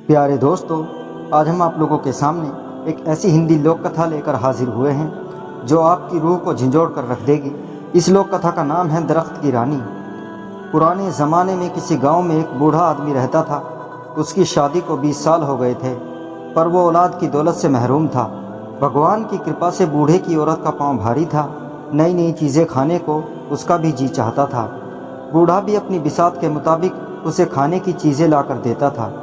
प्यारे दोस्तों, आज हम आप लोगों के सामने एक ऐसी हिंदी लोक कथा लेकर हाजिर हुए हैं जो आपकी रूह को झंझोड़ कर रख देगी। इस लोक कथा का नाम है दरख्त की रानी। पुराने ज़माने में किसी गांव में एक बूढ़ा आदमी रहता था। उसकी शादी को 20 साल हो गए थे, पर वो औलाद की दौलत से महरूम था। भगवान की कृपा से बूढ़े की औरत का पाँव भारी था। नई नई चीज़ें खाने को उसका भी जी चाहता था। बूढ़ा भी अपनी बिसात के मुताबिक उसे खाने की चीज़ें ला कर देता था।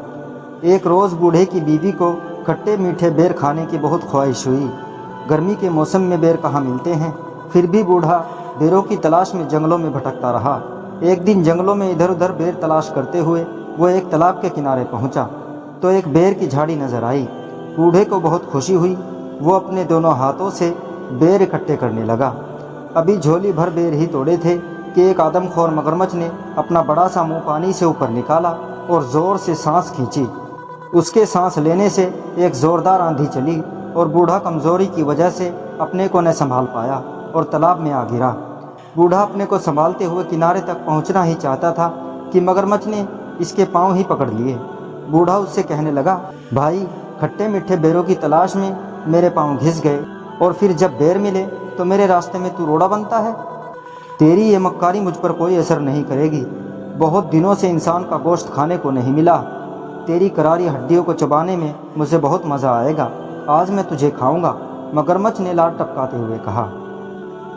एक रोज़ बूढ़े की बीवी को खट्टे मीठे बेर खाने की बहुत ख्वाहिश हुई। गर्मी के मौसम में बेर कहाँ मिलते हैं, फिर भी बूढ़ा बेरों की तलाश में जंगलों में भटकता रहा। एक दिन जंगलों में इधर उधर बेर तलाश करते हुए वो एक तालाब के किनारे पहुंचा तो एक बेर की झाड़ी नजर आई। बूढ़े को बहुत खुशी हुई। वो अपने दोनों हाथों से बेर इकट्ठे करने लगा। अभी झोली भर बेर ही तोड़े थे कि एक आदमखोर मगरमच्छ ने अपना बड़ा सा मुंह पानी से ऊपर निकाला और ज़ोर से सांस खींची। उसके सांस लेने से एक ज़ोरदार आंधी चली और बूढ़ा कमज़ोरी की वजह से अपने को न संभाल पाया और तालाब में आ गिरा। बूढ़ा अपने को संभालते हुए किनारे तक पहुंचना ही चाहता था कि मगरमच्छ ने इसके पांव ही पकड़ लिए। बूढ़ा उससे कहने लगा, भाई, खट्टे मीठे बेरों की तलाश में मेरे पांव घिस गए और फिर जब बेर मिले तो मेरे रास्ते में तू रोड़ा बनता है। तेरी ये मक्कारी मुझ पर कोई असर नहीं करेगी। बहुत दिनों से इंसान का गोश्त खाने को नहीं मिला। तेरी करारी हड्डियों को चबाने में मुझे बहुत मज़ा आएगा। आज मैं तुझे खाऊंगा। मगरमच्छ ने लार टपकाते हुए कहा।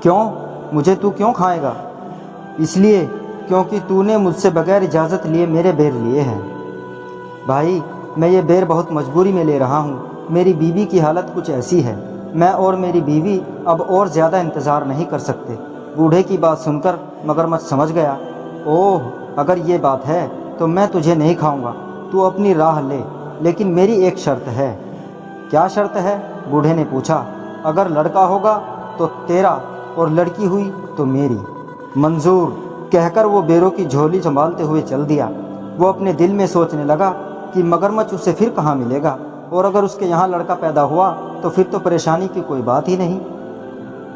क्यों? मुझे तू क्यों खाएगा? इसलिए क्योंकि तूने मुझसे बगैर इजाज़त लिए मेरे बेर लिए हैं। भाई, मैं ये बेर बहुत मजबूरी में ले रहा हूँ। मेरी बीवी की हालत कुछ ऐसी है, मैं और मेरी बीवी अब और ज़्यादा इंतज़ार नहीं कर सकते। बूढ़े की बात सुनकर मगरमच्छ समझ गया। ओह, अगर ये बात है तो मैं तुझे नहीं खाऊंगा। तू अपनी राह ले, लेकिन मेरी एक शर्त है। क्या शर्त है? बूढ़े ने पूछा। अगर लड़का होगा तो तेरा और लड़की हुई तो मेरी। मंजूर, कहकर वो बेरों की झोली संभालते हुए चल दिया। वो अपने दिल में सोचने लगा कि मगरमच्छ उसे फिर कहाँ मिलेगा, और अगर उसके यहाँ लड़का पैदा हुआ तो फिर तो परेशानी की कोई बात ही नहीं।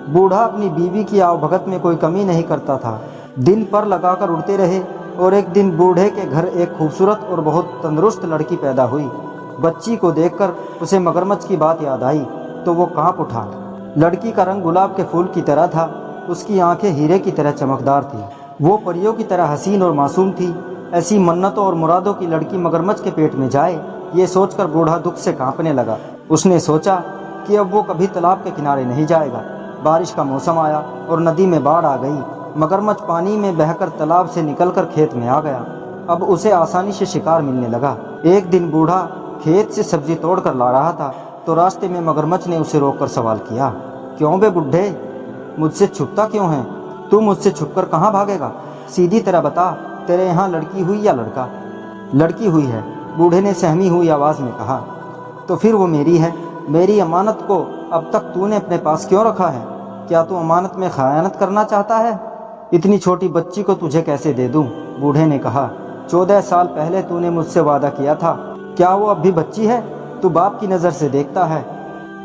बूढ़ा अपनी बीवी की आवभगत में कोई कमी नहीं करता था। दिन पर लगाकर उड़ते रहे और एक दिन बूढ़े के घर एक खूबसूरत और बहुत तंदुरुस्त लड़की पैदा हुई। बच्ची को देखकर उसे मगरमच्छ की बात याद आई तो वो कांप उठा। लड़की का रंग गुलाब के फूल की तरह था। उसकी आंखें हीरे की तरह चमकदार थी। वो परियों की तरह हसीन और मासूम थी। ऐसी मन्नतों और मुरादों की लड़की मगरमच्छ के पेट में जाए, ये सोचकर बूढ़ा दुख से कांपने लगा। उसने सोचा कि अब वो कभी तालाब के किनारे नहीं जाएगा। बारिश का मौसम आया और नदी में बाढ़ आ गई। मगरमच्छ पानी में बहकर तालाब से निकलकर खेत में आ गया। अब उसे आसानी से शिकार मिलने लगा। एक दिन बूढ़ा खेत से सब्जी तोड़कर ला रहा था तो रास्ते में मगरमच्छ ने उसे रोककर सवाल किया। क्यों बे बुढ़े, मुझसे छुपता क्यों है? तू मुझसे छुपकर कहाँ भागेगा? सीधी तरह बता, तेरे यहाँ लड़की हुई या लड़का? लड़की हुई है, बूढ़े ने सहमी हुई आवाज़ में कहा। तो फिर वो मेरी है। मेरी अमानत को अब तक तूने अपने पास क्यों रखा है? क्या तू अमानत में खयानत करना चाहता है? इतनी छोटी बच्ची को तुझे कैसे दे दूं? बूढ़े ने कहा। 14 साल पहले तूने मुझसे वादा किया था। क्या वो अब भी बच्ची है? तू बाप की नज़र से देखता है।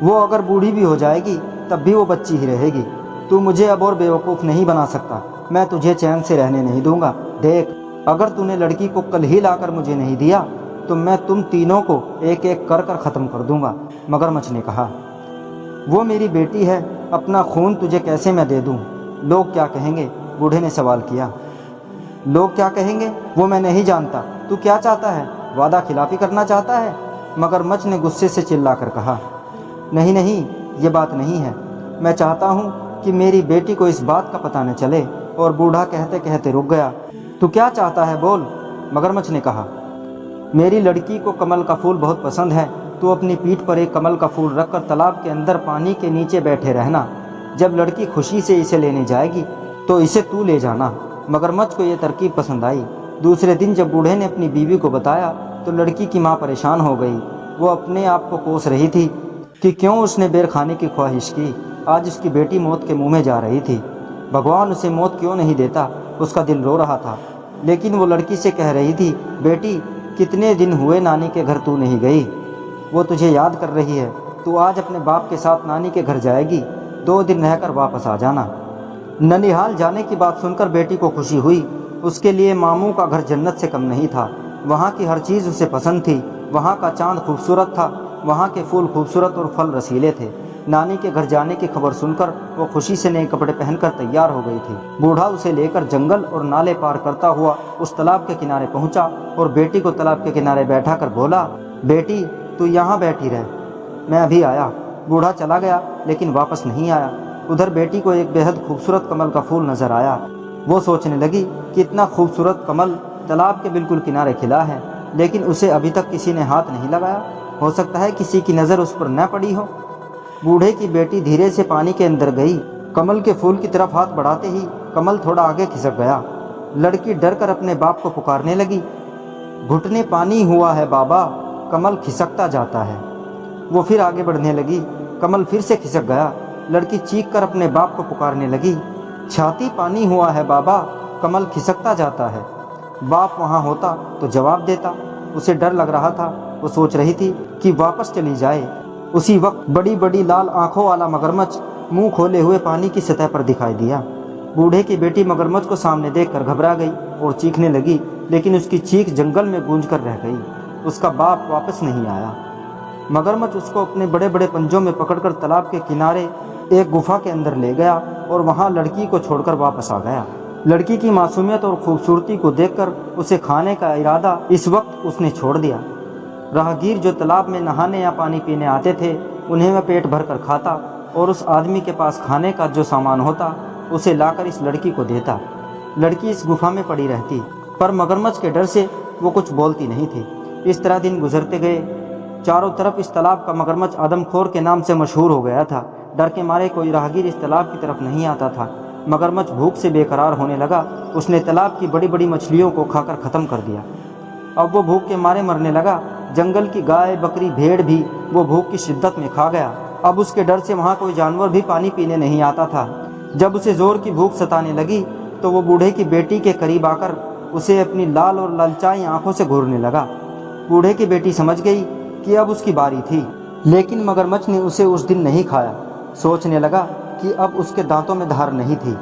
वो अगर बूढ़ी भी हो जाएगी तब भी वो बच्ची ही रहेगी। तू मुझे अब और बेवकूफ़ नहीं बना सकता। मैं तुझे चैन से रहने नहीं दूंगा। देख, अगर तूने लड़की को कल ही लाकर मुझे नहीं दिया तो मैं तुम तीनों को एक एक कर कर ख़त्म कर दूंगा। मगरमच्छ ने कहा। वो मेरी बेटी है, अपना खून तुझे कैसे मैं दे दूं? लोग क्या कहेंगे? बूढ़े ने सवाल किया। लोग क्या कहेंगे वो मैं नहीं जानता। तू क्या चाहता है? वादा खिलाफी करना चाहता है? मगरमच्छ ने गुस्से से चिल्लाकर कहा। नहीं नहीं, ये बात नहीं है। मैं चाहता हूँ कि मेरी बेटी को इस बात का पता न चले। और बूढ़ा कहते कहते रुक गया। तू क्या चाहता है, बोल? मगरमच्छ ने कहा। मेरी लड़की को कमल का फूल बहुत पसंद है। तू अपनी पीठ पर एक कमल का फूल रखकर तालाब के अंदर पानी के नीचे बैठे रहना। जब लड़की खुशी से इसे लेने जाएगी तो इसे तू ले जाना। मगरमच्छ को यह तरकीब पसंद आई। दूसरे दिन जब बूढ़े ने अपनी बीवी को बताया तो लड़की की माँ परेशान हो गई। वो अपने आप को कोस रही थी कि क्यों उसने बेर खाने की ख्वाहिश की। आज उसकी बेटी मौत के मुँह में जा रही थी। भगवान उसे मौत क्यों नहीं देता? उसका दिल रो रहा था। लेकिन वो लड़की से कह रही थी, बेटी, कितने दिन हुए नानी के घर तू नहीं गई? वो तुझे याद कर रही है। तू आज अपने बाप के साथ नानी के घर जाएगी। 2 दिन रहकर वापस आ जाना। ननिहाल जाने की बात सुनकर बेटी को खुशी हुई। उसके लिए मामू का घर जन्नत से कम नहीं था। वहाँ की हर चीज़ उसे पसंद थी। वहाँ का चांद खूबसूरत था, वहाँ के फूल खूबसूरत और फल रसीले थे। नानी के घर जाने की खबर सुनकर वो खुशी से नए कपड़े पहनकर तैयार हो गई थी। बूढ़ा उसे लेकर जंगल और नाले पार करता हुआ उस तालाब के किनारे पहुंचा और बेटी को तालाब के किनारे बैठा कर बोला, बेटी तू यहाँ बैठी रह, मैं अभी आया। बूढ़ा चला गया लेकिन वापस नहीं आया। उधर बेटी को एक बेहद खूबसूरत कमल का फूल नजर आया। वो सोचने लगी कि इतना खूबसूरत कमल तालाब के बिल्कुल किनारे खिला है, लेकिन उसे अभी तक किसी ने हाथ नहीं लगाया। हो सकता है किसी की नज़र उस पर न पड़ी हो। बूढ़े की बेटी धीरे से पानी के अंदर गई। कमल के फूल की तरफ हाथ बढ़ाते ही कमल थोड़ा आगे खिसक गया। लड़की डर कर अपने बाप को पुकारने लगी, घुटने पानी हुआ है बाबा, कमल खिसकता जाता है। वो फिर आगे बढ़ने लगी, कमल फिर से खिसक गया। लड़की चीख कर अपने बाप को पुकारने लगी, छाती पानी हुआ है बाबा, कमल खिसकता जाता है। बाप वहाँ होता तो जवाब देता। उसे डर लग रहा था। वो सोच रही थी कि वापस चली जाए। उसी वक्त बड़ी बड़ी लाल आंखों वाला मगरमच्छ मुंह खोले हुए पानी की सतह पर दिखाई दिया। बूढ़े की बेटी मगरमच्छ को सामने देखकर घबरा गई और चीखने लगी, लेकिन उसकी चीख जंगल में गूंज कर रह गई। उसका बाप वापस नहीं आया। मगरमच्छ उसको अपने बड़े बड़े पंजों में पकड़कर तालाब के किनारे एक गुफा के अंदर ले गया और वहाँ लड़की को छोड़कर वापस आ गया। लड़की की मासूमियत और खूबसूरती को देखकर उसे खाने का इरादा इस वक्त उसने छोड़ दिया। राहगीर जो तालाब में नहाने या पानी पीने आते थे, उन्हें वह पेट भर कर खाता और उस आदमी के पास खाने का जो सामान होता उसे लाकर इस लड़की को देता। लड़की इस गुफा में पड़ी रहती, पर मगरमच्छ के डर से वो कुछ बोलती नहीं थी। इस तरह दिन गुजरते गए। चारों तरफ इस तालाब का मगरमच्छ आदमखोर के नाम से मशहूर हो गया था। डर के मारे कोई राहगीर इस तालाब की तरफ नहीं आता था। मगरमच्छ भूख से बेकरार होने लगा। उसने तालाब की बड़ी बड़ी मछलियों को खाकर ख़त्म कर दिया। अब वो भूख के मारे मरने लगा। जंगल की गाय, बकरी, भेड़ भी वो भूख की शिद्दत में खा गया। अब उसके डर से वहाँ कोई जानवर भी पानी पीने नहीं आता था। जब उसे जोर की भूख सताने लगी तो वो बूढ़े की बेटी के करीब आकर उसे अपनी लाल और ललचाई आंखों से घूरने लगा। बूढ़े की बेटी समझ गई कि अब उसकी बारी थी, लेकिन मगरमच्छ ने उसे उस दिन नहीं खाया। सोचने लगा कि अब उसके दांतों में धार नहीं थी,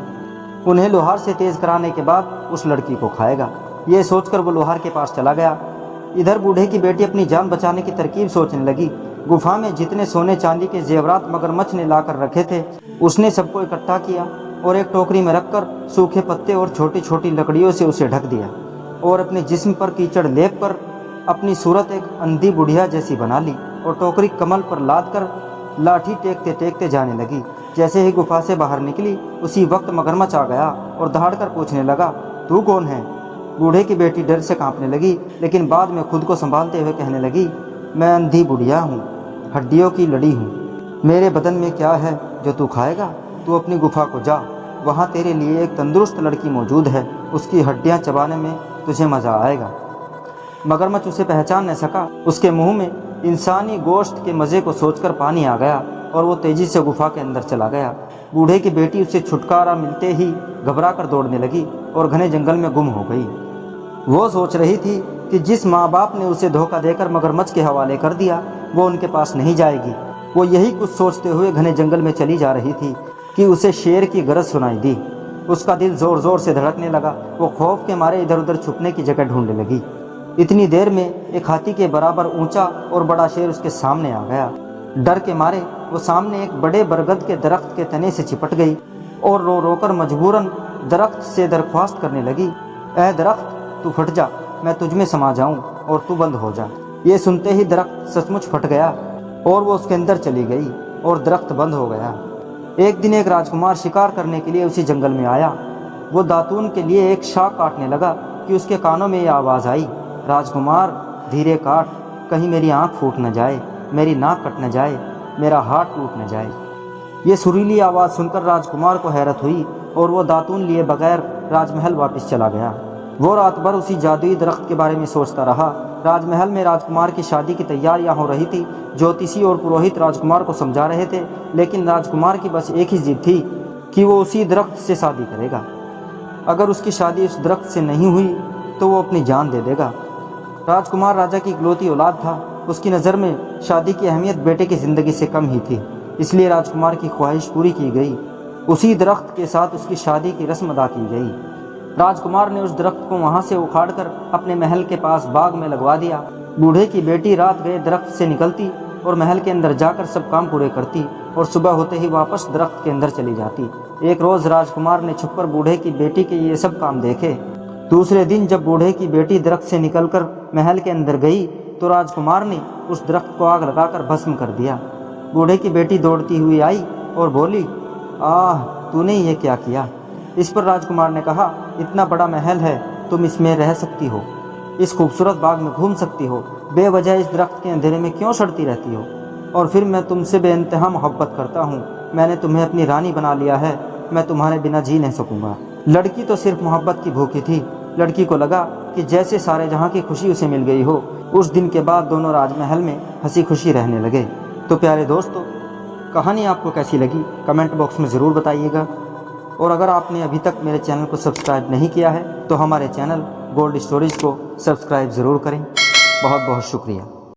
उन्हें लोहार से तेज कराने के बाद उस लड़की को खाएगा। ये सोचकर वो लोहार के पास चला गया। इधर बूढ़े की बेटी अपनी जान बचाने की तरकीब सोचने लगी। गुफा में जितने सोने चांदी के जेवरात मगरमच्छ ने लाकर रखे थे, उसने सबको इकट्ठा किया और एक टोकरी में रखकर सूखे पत्ते और छोटी छोटी लकड़ियों से उसे ढक दिया और अपने जिस्म पर कीचड़ लेप कर अपनी सूरत एक अंधी बुढ़िया जैसी बना ली और टोकरी कमल पर लाद कर लाठी टेकते टेकते जाने लगी। जैसे ही गुफा से बाहर निकली, उसी वक्त मगरमच्छ आ गया और दहाड़ कर पूछने लगा, तू कौन है? बूढ़े की बेटी डर से कांपने लगी, लेकिन बाद में खुद को संभालते हुए कहने लगी, मैं अंधी बुढ़िया हूँ, हड्डियों की लड़ी हूँ। मेरे बदन में क्या है जो तू खाएगा? तू अपनी गुफा को जा, वहाँ तेरे लिए एक तंदुरुस्त लड़की मौजूद है, उसकी हड्डियाँ चबाने में तुझे मज़ा आएगा। मगरमच्छ उसे पहचान न सका। उसके मुंह में इंसानी गोश्त के मज़े को सोचकर पानी आ गया और वो तेज़ी से गुफा के अंदर चला गया। बूढ़े की बेटी उसे छुटकारा मिलते ही घबरा कर दौड़ने लगी और घने जंगल में गुम हो गई। वो सोच रही थी कि जिस माँ बाप ने उसे धोखा देकर मगरमच्छ के हवाले कर दिया, वो उनके पास नहीं जाएगी। वो यही कुछ सोचते हुए घने जंगल में चली जा रही थी कि उसे शेर की गरज सुनाई दी। उसका दिल ज़ोर ज़ोर से धड़कने लगा। वो खौफ के मारे इधर उधर छुपने की जगह ढूंढने लगी। इतनी देर में एक हाथी के बराबर ऊंचा और बड़ा शेर उसके सामने आ गया। डर के मारे वो सामने एक बड़े बरगद के दरख्त के तने से चिपट गई और रो रोकर मजबूरन दरख्त से दरख्वास्त करने लगी, ऐ दरख्त तू फट जा, मैं तुझ में समा जाऊं और तू बंद हो जा। ये सुनते ही दरख्त सचमुच फट गया और वो उसके अंदर चली गई और दरख्त बंद हो गया। एक दिन एक राजकुमार शिकार करने के लिए उसी जंगल में आया। वो दातून के लिए एक शाख काटने लगा कि उसके कानों में ये आवाज़ आई, राजकुमार धीरे काट, कहीं मेरी आँख फूट न जाए, मेरी नाक कट न जाए, मेरा हाथ टूट न जाए। ये सुरीली आवाज़ सुनकर राजकुमार को हैरत हुई और वो दातून लिए बगैर राजमहल वापस चला गया। वो रात भर उसी जादुई दरख्त के बारे में सोचता रहा। राजमहल में राजकुमार की शादी की तैयारियां हो रही थी। ज्योतिषी और पुरोहित राजकुमार को समझा रहे थे, लेकिन राजकुमार की बस एक ही जिद थी कि वो उसी दरख्त से शादी करेगा। अगर उसकी शादी उस दरख्त से नहीं हुई तो वो अपनी जान दे देगा। राजकुमार राजा की इकलौती औलाद था। उसकी नज़र में शादी की अहमियत बेटे की ज़िंदगी से कम ही थी, इसलिए राजकुमार की ख्वाहिश पूरी की गई। उसी दरख्त के साथ उसकी शादी की रस्म अदा की गई। राजकुमार ने उस दरख्त को वहाँ से उखाड़कर अपने महल के पास बाग में लगवा दिया बूढ़े की बेटी रात गए दरख्त से निकलती और महल के अंदर जाकर सब काम पूरे करती और सुबह होते ही वापस दरख्त के अंदर चली जाती। एक रोज़ राजकुमार ने छुपकर बूढ़े की बेटी के ये सब काम देखे। दूसरे दिन जब बूढ़े की बेटी दरख्त से निकलकर महल के अंदर गई तो राजकुमार ने उस दरख्त को आग लगाकर भस्म कर दिया। बूढ़े की बेटी दौड़ती हुई आई और बोली, आह, तूने ये क्या किया? इस पर राजकुमार ने कहा, इतना बड़ा महल है, तुम इसमें रह सकती हो, इस खूबसूरत बाग में घूम सकती हो, बेवजह इस दरख्त के अंधेरे में क्यों सड़ती रहती हो? और फिर मैं तुमसे बेइंतहा मोहब्बत करता हूँ, मैंने तुम्हें अपनी रानी बना लिया है, मैं तुम्हारे बिना जी नहीं सकूँगा। लड़की तो सिर्फ मोहब्बत की भूखी थी। लड़की को लगा कि जैसे सारे जहाँ की खुशी उसे मिल गई हो। उस दिन के बाद दोनों राजमहल में हंसी खुशी रहने लगे। तो प्यारे दोस्तों, कहानी आपको कैसी लगी कमेंट बॉक्स में ज़रूर बताइएगा। और अगर आपने अभी तक मेरे चैनल को सब्सक्राइब नहीं किया है तो हमारे चैनल गोल्ड स्टोरीज को सब्सक्राइब ज़रूर करें। बहुत बहुत शुक्रिया।